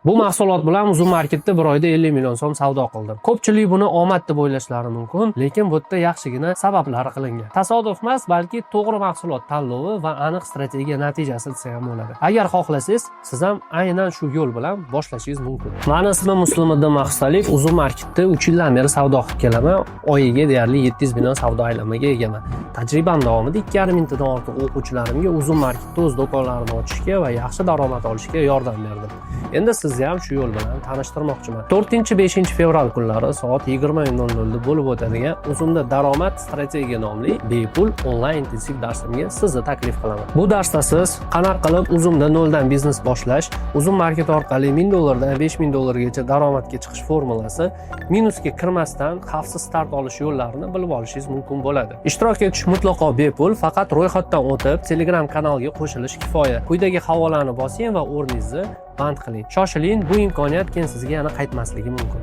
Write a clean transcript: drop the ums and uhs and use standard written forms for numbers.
Bu mahsulot bilan Uzum marketda bir oyda 50 million so'm savdo qildim. Ko'pchilik buni omad deb o'ylashlari mumkin, lekin bu yerda yaxshigina sabablari qilingan. Tasodif emas, balki to'g'ri mahsulot tanlovi va aniq strategiya natijasi desa ham bo'ladi. Agar xohlasangiz, siz ham aynan shu yo'l bilan boshlashingiz mumkin. Meni ismim Muslimuddin Mahsaliyev, Uzum marketda 3 yildan beri savdo qilib kelaman. Oyiga deyarli 700 million savdo aylamiga egaman. Tajribam davomida 2,5 mingtadan ortiq o'quvchilarimga Uzum marketda o'z do'konlarini ochishga va yaxshi daromad olishga yordam berdim. Endi sizni ham shu yo'l bilan tanishtirmoqchiman. 4-5 fevral kunlari soat 20:00 da bo'lib o'tadigan Uzumda daromad strategiya nomli bepul onlayn intensiv darsimga sizni taklif qilaman. Bu darsda siz qanaqa qilib Uzumda noldan biznes boshlash, Uzum market orqali $1000 dan $5000 gacha daromadga chiqish formulasi, minusga kirmasdan xavfsiz start olish yo'llarini bilib olishingiz mumkin bo'ladi. Ishtirok etish mutlaqo bepul, faqat ro'yxatdan o'tib Telegram kanaliga qo'shilish kifoya. Quyidagi havolani bosing va o'rningizni band qiling. Shoshiling, bu imkoniyat keyin sizga yana qaytmasligi mumkin.